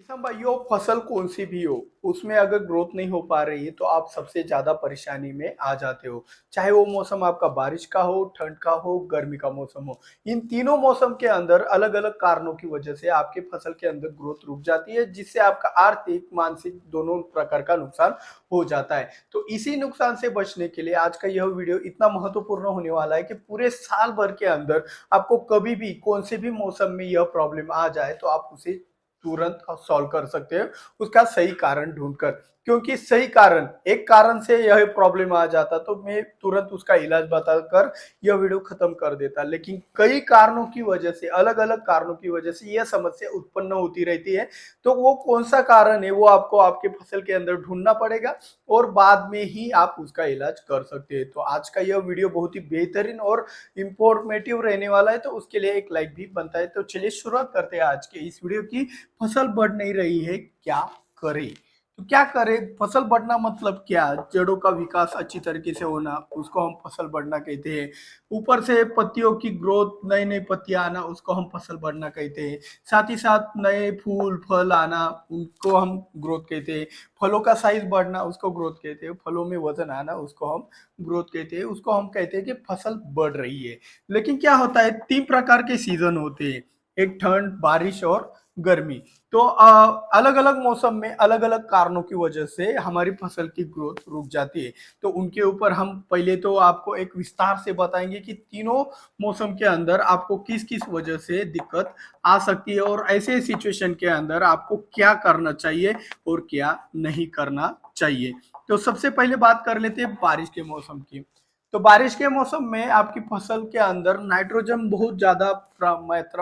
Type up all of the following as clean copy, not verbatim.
किसान भाइयों, फसल कौन सी भी हो, उसमें अगर ग्रोथ नहीं हो पा रही है तो आप सबसे ज्यादा परेशानी में आ जाते हो। चाहे वो मौसम आपका बारिश का हो, ठंड का हो, गर्मी का मौसम हो। इन तीनों मौसम के अंदर अलग अलग कारणों की वजह से आपके फसल के अंदर ग्रोथ रुक जाती है, जिससे आपका आर्थिक मानसिक दोनों प्रकार का नुकसान हो जाता है। तो इसी नुकसान से बचने के लिए आज का यह वीडियो इतना महत्वपूर्ण होने वाला है कि पूरे साल भर के अंदर आपको कभी भी कौन से भी मौसम में यह प्रॉब्लम आ जाए तो आप उसे तुरंत सॉल्व कर सकते हैं, उसका सही कारण ढूंढकर। क्योंकि सही कारण, एक कारण से यह प्रॉब्लम आ जाता तो मैं तुरंत उसका इलाज बताकर यह वीडियो खत्म कर देता, लेकिन कई कारणों की वजह से, अलग अलग कारणों की वजह से यह समस्या उत्पन्न होती रहती है। तो वो कौन सा कारण है वो आपको आपके फसल के अंदर ढूंढना पड़ेगा और बाद में ही आप उसका इलाज कर सकते हैं। तो आज का यह वीडियो बहुत ही बेहतरीन और इंफॉर्मेटिव रहने वाला है, तो उसके लिए एक लाइक भी बनता है। तो चलिए शुरुआत करते हैं आज के इस वीडियो की। फसल बढ़ नहीं रही है, क्या करें? तो क्या करें? फसल बढ़ना मतलब क्या? जड़ों का विकास अच्छी तरीके से होना, उसको हम फसल बढ़ना कहते हैं। ऊपर से पत्तियों की ग्रोथ, नई नई पत्तियां आना, उसको हम फसल बढ़ना कहते हैं। साथ ही साथ नए फूल फल आना, उनको हम ग्रोथ कहते हैं। फलों का साइज बढ़ना, उसको ग्रोथ कहते हैं। फलों में वजन आना, उसको हम ग्रोथ कहते हैं। उसको हम कहते हैं कि फसल बढ़ रही है। लेकिन क्या होता है, तीन प्रकार के सीजन होते हैं, एक ठंड, बारिश और गर्मी। तो अलग अलग मौसम में अलग अलग कारणों की वजह से हमारी फसल की ग्रोथ रुक जाती है। तो उनके ऊपर हम पहले तो आपको एक विस्तार से बताएंगे कि तीनों मौसम के अंदर आपको किस किस वजह से दिक्कत आ सकती है और ऐसे सिचुएशन के अंदर आपको क्या करना चाहिए और क्या नहीं करना चाहिए। तो सबसे पहले बात कर लेते हैं बारिश के मौसम की। तो बारिश के मौसम में आपकी फसल के अंदर नाइट्रोजन बहुत ज्यादा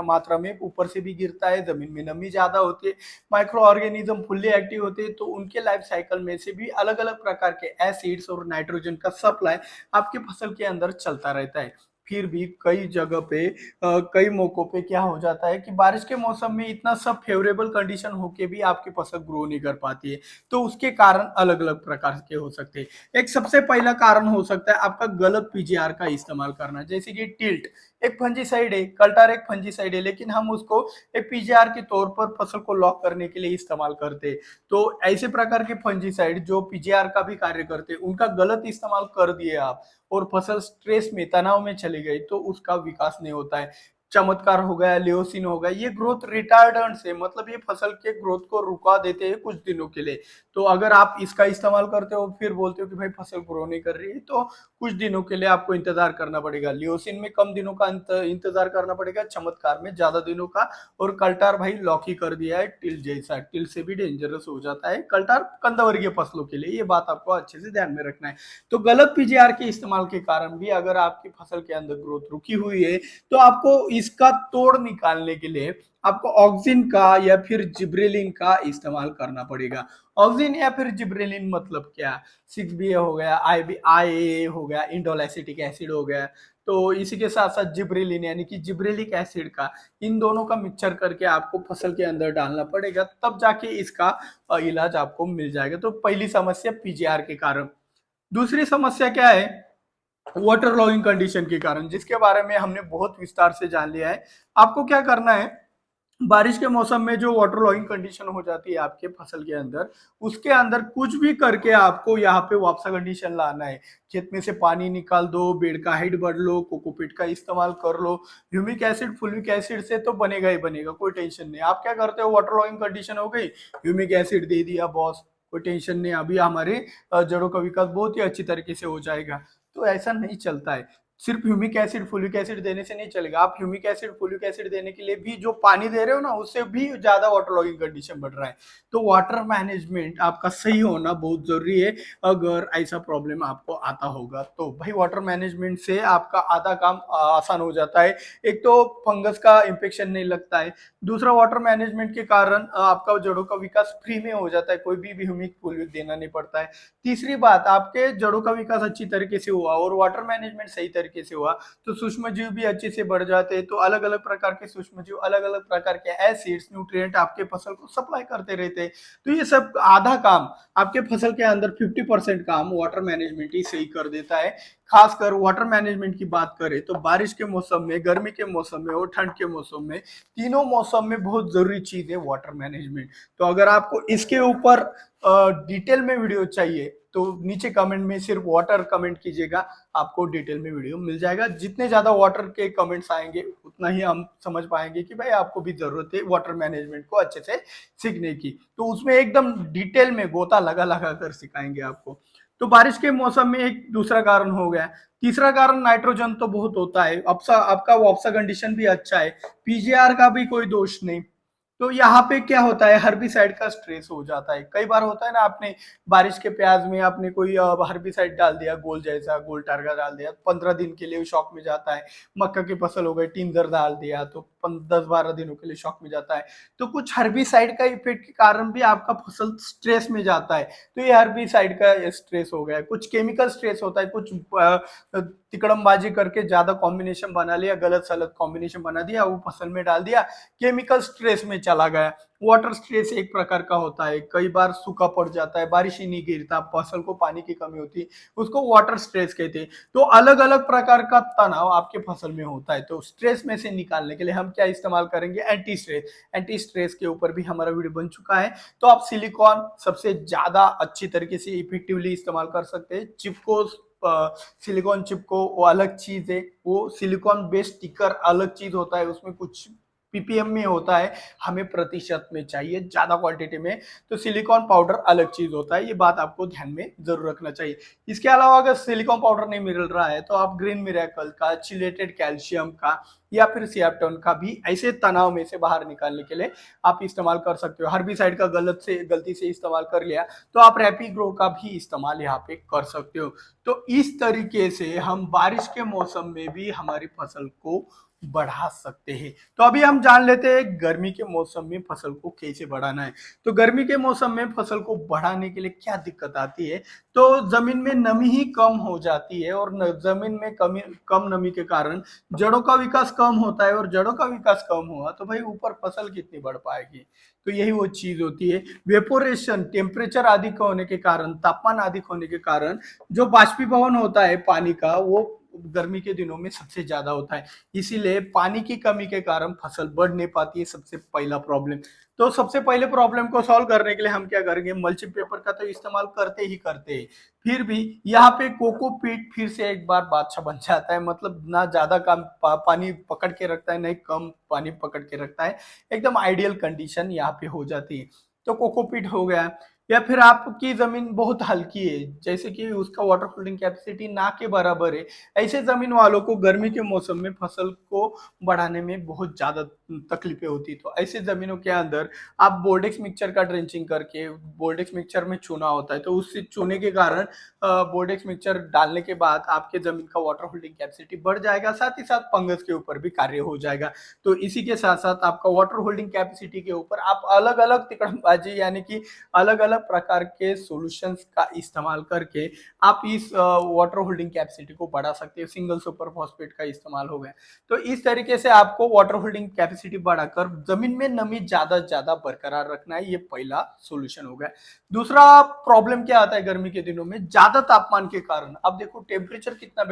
मात्रा में ऊपर से भी गिरता है, जमीन में नमी ज्यादा होती है, माइक्रो ऑर्गेनिज्म फुल्ली एक्टिव होते हैं। तो उनके लाइफ साइकिल में से भी अलग अलग प्रकार के एसिड्स और नाइट्रोजन का सप्लाई आपके फसल के अंदर चलता रहता है। फिर भी कई जगह पे कई मौकों पे क्या हो जाता है कि बारिश के मौसम में इतना सब फेवरेबल कंडीशन होके भी आपकी फसल ग्रो नहीं कर पाती है। तो उसके कारण अलग अलग प्रकार के हो सकते हैं। एक सबसे पहला कारण हो सकता है आपका गलत पीजीआर का इस्तेमाल करना, जैसे कि टिल्ट एक फंजीसाइड है, कल्टार एक फंजीसाइड है, लेकिन हम उसको एक पीजीआर के तौर पर फसल को लॉक करने के लिए इस्तेमाल करते हैं। तो ऐसे प्रकार के फंजीसाइड जो पीजीआर का भी कार्य करते हैं, उनका गलत इस्तेमाल कर दिए आप और फसल स्ट्रेस में, तनाव में चली गई, तो उसका विकास नहीं होता है। चमत्कार हो गया, लियोसिन हो गया, ये ग्रोथ रिटार्डेंट से, मतलब ये फसल के ग्रोथ को रुका देते हैं कुछ दिनों के लिए। तो अगर आप इसका इस्तेमाल करते हो फिर बोलते हो कि भाई फसल ग्रो नहीं कर रही है, तो कुछ दिनों के लिए आपको इंतजार करना पड़ेगा। लियोसिन में कम दिनों का इंतजार करना पड़ेगा, चमत्कार में ज्यादा दिनों का। और कल्टार भाई लॉक ही कर दिया है टिल जैसा, टिल से भी डेंजरस हो जाता है कल्टार कंदवर्गीय फसलों के लिए। ये बात आपको अच्छे से ध्यान में रखना है। तो गलत पीजीआर के इस्तेमाल के कारण भी अगर आपकी फसल के अंदर ग्रोथ रुकी हुई है, तो आपको इसका तोड़ निकालने के लिए आपको ऑक्सिन का या फिर जिब्रेलिन का इस्तेमाल करना पड़ेगा। ऑक्सिन या फिर जिब्रेलिन मतलब क्या? 6 बी हो गया, आई हो गया, इंडोल एसिड हो गया। तो इसी के साथ साथ जिब्रेलिन यानी कि जिब्रेलिक एसिड का, इन दोनों का मिक्सचर करके आपको फसल के अंदर डालना पड़ेगा, तब जाके इसका इलाज आपको मिल जाएगा। तो पहली समस्या पीजीआर के कारण। दूसरी समस्या क्या है? वाटर लॉगिंग कंडीशन के कारण, जिसके बारे में हमने बहुत विस्तार से जान लिया है। आपको क्या करना है, बारिश के मौसम में जो वाटर लॉगिंग कंडीशन हो जाती है आपके फसल के अंदर, उसके अंदर कुछ भी करके आपको यहाँ पे वापसा कंडीशन लाना है। खेत में से पानी निकाल दो, बेड का हाइट बढ़ लो, कोकोपीट का इस्तेमाल कर लो। ह्यूमिक एसिड फुल्विक एसिड से तो बनेगा ही बनेगा, कोई टेंशन नहीं। आप क्या करते हो, वाटर लॉगिंग कंडीशन हो गई, ह्यूमिक एसिड दे दिया, बॉस कोई टेंशन नहीं, अभी हमारे जड़ों का विकास बहुत ही अच्छी तरीके से हो जाएगा। तो ऐसा नहीं चलता है। सिर्फ ह्यूमिक एसिड फुलिक एसिड देने से नहीं चलेगा। आप ह्यूमिक एसिड फुलिक एसिड देने के लिए भी जो पानी दे रहे हो ना, उससे भी ज्यादा वाटर लॉगिंग कंडीशन बढ़ रहा है। तो वाटर मैनेजमेंट आपका सही होना बहुत जरूरी है। अगर ऐसा प्रॉब्लम आपको आता होगा तो भाई वाटर मैनेजमेंट से आपका आधा काम आसान हो जाता है। एक तो फंगस का इंफेक्शन नहीं लगता है, दूसरा वाटर मैनेजमेंट के कारण आपका जड़ों का विकास फ्री में हो जाता है, कोई भी ह्यूमिक फुलिक देना नहीं पड़ता है। तीसरी बात, आपके जड़ों का विकास अच्छी तरीके से हुआ और वाटर मैनेजमेंट सही तरीके से हुआ, तो सूक्ष्म जीव भी अच्छे से बढ़ जाते हैं। तो अलग अलग प्रकार के सूक्ष्म जीव, अलग अलग प्रकार के एसिड्स, न्यूट्रिएंट आपके फसल को सप्लाई करते रहते हैं। तो ये सब आधा काम, आपके फसल के अंदर 50% काम वाटर मैनेजमेंट ही सही कर देता है। खासकर वाटर मैनेजमेंट की बात करें तो बारिश के मौसम में, गर्मी के मौसम में और ठंड के मौसम में, तीनों मौसम में बहुत जरूरी चीज है वाटर मैनेजमेंट। तो अगर आपको इसके ऊपर डिटेल में वीडियो चाहिए तो नीचे कमेंट में सिर्फ वाटर कमेंट कीजिएगा, आपको डिटेल में वीडियो मिल जाएगा। जितने ज्यादा वाटर के कमेंट्स आएंगे उतना ही हम समझ पाएंगे कि भाई आपको भी जरूरत है वाटर मैनेजमेंट को अच्छे से सीखने की। तो उसमें एकदम डिटेल में गोता लगा लगा कर सिखाएंगे आपको। तो बारिश के मौसम में एक दूसरा कारण हो गया। तीसरा कारण नाइट्रोजन तो बहुत होता है, आपका वॉप्सा कंडीशन भी अच्छा है, पीजीआर का भी कोई दोष नहीं। तो यहाँ पे क्या होता है, हर्बिसाइड का स्ट्रेस हो जाता है। कई बार होता है ना, आपने बारिश के प्याज में आपने कोई हर्बिसाइड डाल दिया, गोल जैसा गोल टारगा डाल दिया, 15 दिन के लिए शॉक में जाता है। मक्का की फसल हो गई, टिंजर डाल दिया तो 10-12 दिनों के लिए शॉक में जाता है। तो कुछ हर्बिसाइड का इफेक्ट के कारण भी आपका फसल स्ट्रेस में जाता है। तो ये हर्बिसाइड का स्ट्रेस हो गया। कुछ केमिकल स्ट्रेस होता है, कुछ तिकड़मबाजी करके ज्यादा कॉम्बिनेशन बना लिया, गलत सलत कॉम्बिनेशन बना दिया, वो फसल में डाल दिया, केमिकल स्ट्रेस में चला गया। वाटर स्ट्रेस एक प्रकार का होता है, कई बार सूखा पड़ जाता है, बारिश ही नहीं गिरता, फसल को पानी की कमी होती है, उसको वाटर स्ट्रेस कहते हैं। तो अलग अलग प्रकार का तनाव आपके फसल में होता है। तो स्ट्रेस में से निकालने के लिए हम क्या इस्तेमाल करेंगे, एंटी स्ट्रेस। एंटी स्ट्रेस के ऊपर भी हमारा वीडियो बन चुका है। तो आप सिलिकॉन सबसे ज्यादा अच्छी तरीके से इफेक्टिवली इस्तेमाल कर सकते हैं। चिपको सिलिकॉन चिपको वो अलग चीज है, वो सिलिकॉन बेस्ड स्टिकर अलग चीज होता है, उसमें कुछ पीपीएम में होता है, हमें प्रतिशत में चाहिए ज्यादा क्वांटिटी में। तो सिलिकॉन पाउडर अलग चीज होता है, ये बात आपको ध्यान में जरूर रखना चाहिए। इसके अलावा अगर सिलिकॉन पाउडर नहीं मिल रहा है तो आप ग्रीन मिरेकल का, चिलेटेड कैल्शियम का या फिर सियाप्टोन का भी ऐसे तनाव में से बाहर निकालने के लिए आप इस्तेमाल कर सकते हो। हर्बिसाइड का गलती से इस्तेमाल कर लिया तो आप रैपिग्रो का भी इस्तेमाल यहाँ पे कर सकते हो। तो इस तरीके से हम बारिश के मौसम में भी हमारी फसल को बढ़ा सकते हैं। तो अभी हम जान लेते हैं गर्मी के मौसम में फसल को कैसे बढ़ाना है। तो गर्मी के मौसम में फसल को बढ़ाने के लिए क्या दिक्कत आती है, तो जमीन में नमी ही कम हो जाती है, और जमीन में कम नमी के कारण जड़ों का विकास कम होता है, और जड़ों का विकास कम हुआ तो भाई ऊपर फसल कितनी बढ़ पाएगी। तो यही वो चीज होती है। वेपोरेशन, टेम्परेचर अधिक होने के कारण, तापमान अधिक होने के कारण जो बाष्पीभवन होता है पानी का, वो गर्मी के दिनों में सबसे ज्यादा होता है। इसीलिए पानी की कमी के कारण फसल बढ़ नहीं पाती है, सबसे पहला प्रॉब्लम। तो सबसे पहले प्रॉब्लम को सॉल्व करने के लिए हम क्या करेंगे, मल्चिंग पेपर का तो इस्तेमाल करते ही करते हैं। फिर भी यहाँ पे कोकोपीट फिर से एक बार बादशाह बन जाता है, मतलब ना ज्यादा पानी पकड़ के रखता है, नहीं कम पानी पकड़ के रखता है, एकदम आइडियल कंडीशन यहाँ पे हो जाती है। तो कोकोपीट हो गया। या फिर आपकी जमीन बहुत हल्की है, जैसे कि उसका वाटर होल्डिंग कैपेसिटी ना के बराबर है, ऐसे जमीन वालों को गर्मी के मौसम में फसल को बढ़ाने में बहुत ज्यादा तकलीफें होती। तो ऐसे जमीनों के अंदर आप बोर्डेक्स मिक्सचर का ड्रेंचिंग करके, बोर्डेक्स मिक्सचर में चूना होता है, तो उससे चूने के कारण बोर्डेक्स मिक्सचर डालने के बाद आपके जमीन का वाटर होल्डिंग कैपेसिटी बढ़ जाएगा, साथ ही साथ फंगस के ऊपर भी कार्य हो जाएगा। तो इसी के साथ साथ आपका वाटर होल्डिंग कैपेसिटी के ऊपर आप अलग अलग तिकड़मबाजी यानी कि अलग अलग प्रकार के सॉल्यूशंस का इस्तेमाल करके आप इस वाटर होल्डिंग कैपेसिटी को बढ़ा सकते हो। सिंगल सुपर फॉस्फेट का इस्तेमाल हो गया। तो इस तरीके से आपको वाटर होल्डिंग कैपेसिटी बढ़ाकर जमीन में नमी ज्यादा ज्यादा बरकरार रखना है, ये पहला सॉल्यूशन हो गया। दूसरा प्रॉब्लम क्या आता है गर्मी के दिनों में, ज्यादा तापमान के कारण। अब देखो टेम्परेचर कितना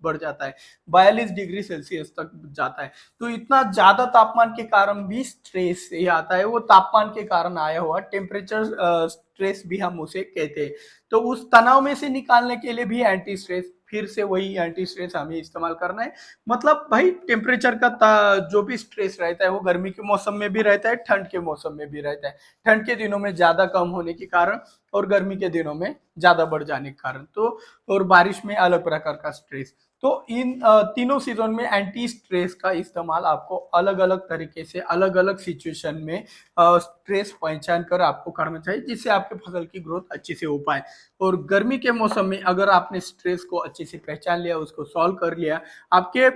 बढ़ जाता है, 42 डिग्री सेल्सियस तक जाता है। तो इतना ज्यादा तापमान के कारण भी स्ट्रेस ये आता है, वो तापमान के कारण आया हुआ टेम्परेचर स्ट्रेस भी हम उसे कहते हैं। तो उस तनाव में से निकालने के लिए भी एंटी स्ट्रेस, फिर से वही एंटी स्ट्रेस हमें इस्तेमाल करना है। मतलब भाई टेम्परेचर का जो भी स्ट्रेस रहता है वो गर्मी के मौसम में भी रहता है, ठंड के मौसम में भी रहता है। ठंड के दिनों में ज्यादा कम होने के कारण और गर्मी के दिनों में ज्यादा बढ़ जाने के कारण, तो और बारिश में अलग प्रकार का स्ट्रेस। तो इन तीनों सीजन में एंटी स्ट्रेस का इस्तेमाल आपको अलग अलग तरीके से अलग अलग सिचुएशन में स्ट्रेस पहचान कर आपको करना चाहिए, जिससे आपके फसल की ग्रोथ अच्छे से हो पाए। और गर्मी के मौसम में अगर आपने स्ट्रेस को अच्छे से पहचान लिया, उसको सॉल्व कर लिया, आपके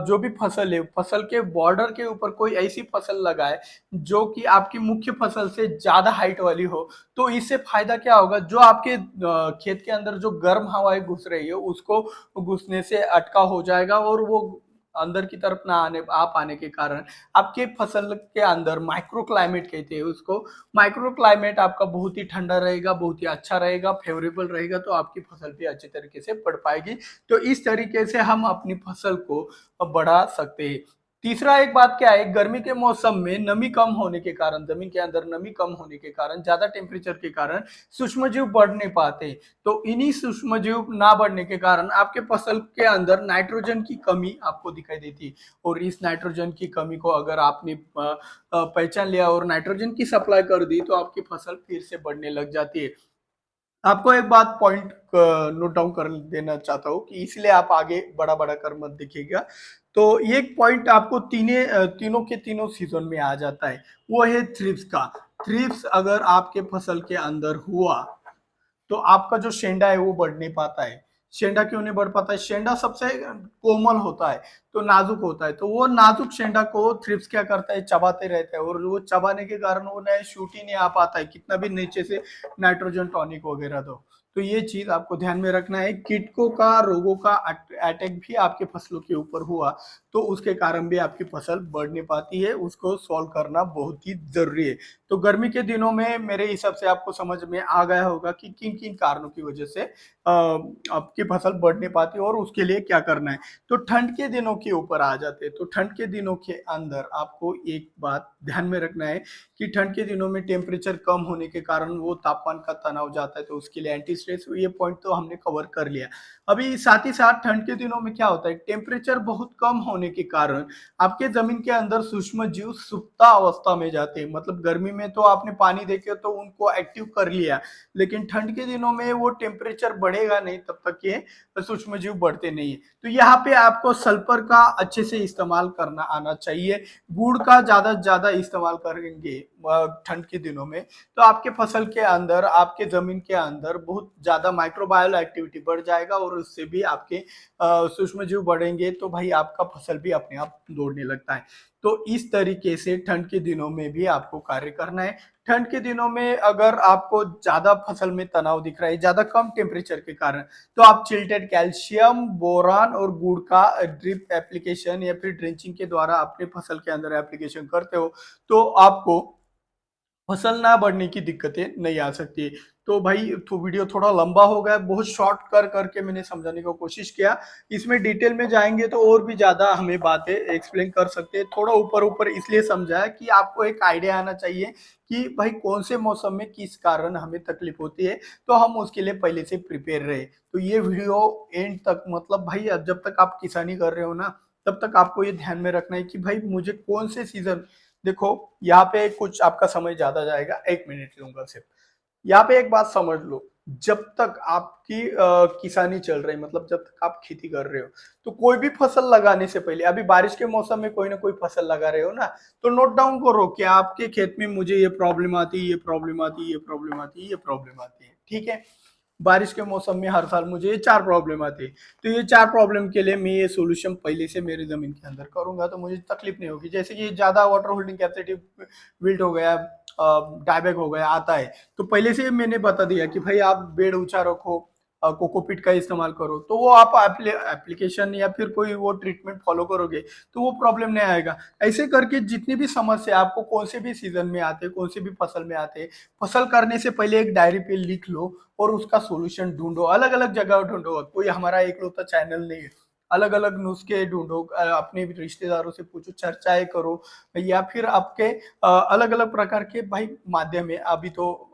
जो भी फसल है, फसल के बॉर्डर के ऊपर कोई ऐसी फसल लगाए जो कि आपकी मुख्य फसल से ज्यादा हाइट वाली हो, तो इससे फायदा क्या होगा, जो आपके खेत के अंदर जो गर्म हवाएं घुस रही है उसको घुसने से अटका हो जाएगा, और वो अंदर की तरफ ना आ पाने के कारण आपके फसल के अंदर माइक्रो क्लाइमेट कहते हैं उसको, माइक्रो क्लाइमेट आपका बहुत ही ठंडा रहेगा, बहुत ही अच्छा रहेगा, फेवरेबल रहेगा, तो आपकी फसल भी अच्छी तरीके से बढ़ पाएगी। तो इस तरीके से हम अपनी फसल को बढ़ा सकते हैं। तीसरा एक बात क्या है, गर्मी के मौसम में नमी कम होने के कारण, जमीन के अंदर नमी कम होने के कारण, ज्यादा टेम्परेचर के कारण सूक्ष्म जीव बढ़ नहीं पाते। तो इन्हीं सूक्ष्म जीव ना बढ़ने के कारण आपके फसल के अंदर नाइट्रोजन की कमी आपको दिखाई देती है। और इस नाइट्रोजन की कमी को अगर आपने पहचान लिया और नाइट्रोजन की सप्लाई कर दी, तो आपकी फसल फिर से बढ़ने लग जाती है। आपको एक बात पॉइंट नोट डाउन कर देना चाहता हूँ कि इसलिए आप आगे बड़ा बड़ा कर मत देखिएगा। तो ये पॉइंट आपको तीनों के तीनों सीजन में आ जाता है। वो है थ्रिप्स का। थ्रिप्स अगर आपके फसल के अंदर हुआ तो आपका जो शेंडा है वो बढ़ नहीं पाता है। शेंडा क्यों नहीं बढ़ पाता है? शेंडा सबसे कोमल होता है, तो नाजुक होता है, तो वो नाजुक शेंडा को थ्रिप्स क्या करता है, चबाते रहता है, और वो चबाने के कारण वो नए शूट ही नहीं आ पाता है, कितना भी नीचे से नाइट्रोजन टॉनिक वगैरह दो। तो ये चीज आपको ध्यान में रखना है। कीटकों का, रोगों का अटैक भी आपके फसलों के ऊपर हुआ तो उसके कारण भी आपकी फसल बढ़ नहीं पाती है, उसको सॉल्व करना बहुत ही जरूरी है। तो गर्मी के दिनों में मेरे हिसाब से आपको समझ में आ गया होगा कि किन किन कारणों की वजह से आपकी फसल बढ़ नहीं पाती और उसके लिए क्या करना है। तो ठंड के दिनों के ऊपर आ जाते हैं। तो ठंड के दिनों के अंदर आपको एक बात ध्यान में रखना है कि ठंड के दिनों में टेम्परेचर कम होने के कारण वो तापमान का तनाव जाता है, तो उसके लिए एंटी स्ट्रेस, ये पॉइंट तो हमने कवर कर लिया। अभी साथ ही साथ ठंड के दिनों में क्या होता है, टेम्परेचर बहुत कम होने के कारण आपके जमीन के अंदर सूक्ष्म जीव सुप्ता अवस्था में जाते हैं। मतलब गर्मी में तो आपने पानी देके तो उनको एक्टिव कर लिया, लेकिन ठंड के दिनों में वो टेम्परेचर बढ़ेगा नहीं तब तक ये सूक्ष्म जीव बढ़ते नहीं है। तो यहाँ पे आपको सल्फर का अच्छे से इस्तेमाल करना आना चाहिए। गुड़ का ज्यादा से ज्यादा इस्तेमाल करेंगे ठंड के दिनों में, तो आपके फसल के अंदर, आपके जमीन के अंदर बहुत ज्यादा माइक्रोबायल एक्टिविटी बढ़ जाएगा और उससे भी आपके सूक्ष्म जीव बढ़ेंगे, तो भाई आपका फसल भी अपने आप दौड़ने लगता है। तो इस तरीके से ठंड के दिनों में भी आपको कार्य करना है। ठंड के दिनों में अगर आपको ज्यादा फसल में तनाव दिख रहा है, ज्यादा कम टेम्परेचर के कारण, तो आप चिल्टेड कैल्शियम, बोरान और गुड़ का ड्रिप एप्लीकेशन या फिर ड्रेंचिंग के द्वारा अपने फसल के अंदर एप्लीकेशन करते हो, तो आपको फसल ना बढ़ने की दिक्कतें नहीं आ सकती। तो भाई तो वीडियो थोड़ा लंबा हो गया, बहुत शॉर्ट कर करके मैंने समझाने की कोशिश किया। इसमें डिटेल में जाएंगे तो और भी ज्यादा हमें बातें एक्सप्लेन कर सकते हैं। थोड़ा ऊपर ऊपर इसलिए समझाया कि आपको एक आइडिया आना चाहिए कि भाई कौन से मौसम में किस कारण हमें तकलीफ होती है, तो हम उसके लिए पहले से प्रिपेयर रहे। तो ये वीडियो एंड तक, मतलब भाई जब तक आप किसानी कर रहे हो ना, तब तक आपको ये ध्यान में रखना है कि भाई मुझे कौन से सीजन, देखो यहाँ पे कुछ आपका समय ज्यादा जाएगा, 1 मिनट लूंगा सिर्फ। यहाँ पे एक बात समझ लो, जब तक आपकी किसानी चल रही, मतलब जब तक आप खेती कर रहे हो, तो कोई भी फसल लगाने से पहले, अभी बारिश के मौसम में कोई ना कोई फसल लगा रहे हो ना, तो नोट डाउन करो कि आपके खेत में मुझे ये प्रॉब्लम आती है, ये प्रॉब्लम आती है, ये प्रॉब्लम आती है, ये प्रॉब्लम आती है, ठीक है। बारिश के मौसम में हर साल मुझे ये 4 प्रॉब्लम आती है, तो ये 4 प्रॉब्लम के लिए मैं ये सोल्यूशन पहले से मेरे जमीन के अंदर करूंगा, तो मुझे तकलीफ नहीं होगी। जैसे कि ज्यादा वाटर होल्डिंग कैपेसिटी विल्ट हो गया, डायबैक हो गया, आता है, तो पहले से मैंने बता दिया कि भाई आप बेड ऊंचा रखो, कोकोपीट का इस्तेमाल करो, तो वो आप एप्लीकेशन या फिर कोई वो ट्रीटमेंट फॉलो करोगे तो वो प्रॉब्लम नहीं आएगा। ऐसे करके जितनी भी समस्या आपको कौन से भी सीजन में आते, कौन से भी फसल में आते, फसल करने से पहले एक डायरी पे लिख लो और उसका सॉल्यूशन ढूंढो, अलग अलग जगह ढूंढो। कोई हमारा एकलौता चैनल नहीं है, अलग अलग नुस्खे ढूंढो, अपने रिश्तेदारों से पूछो, चर्चाएं करो, या फिर आपके अलग अलग प्रकार के भाई माध्यम है। अभी तो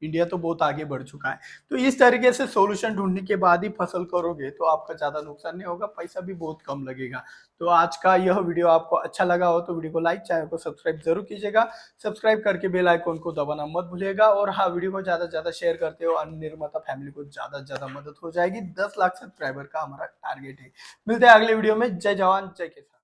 इंडिया तो बहुत आगे बढ़ चुका है, तो इस तरीके से सॉल्यूशन ढूंढने के बाद ही फसल करोगे तो आपका ज्यादा नुकसान नहीं होगा, पैसा भी बहुत कम लगेगा। तो आज का यह वीडियो आपको अच्छा लगा हो तो वीडियो को लाइक, चैनल को सब्सक्राइब जरूर कीजिएगा। सब्सक्राइब करके बेल आइकन को दबाना मत भूलिएगा, और हाँ, वीडियो को ज्यादा से ज्यादा शेयर करते हो, अन्य निर्माता फैमिली को ज्यादा से ज्यादा मदद हो जाएगी। 10 लाख सब्सक्राइबर का हमारा टारगेट है। मिलते हैं अगले वीडियो में। जय जवान जय किसान।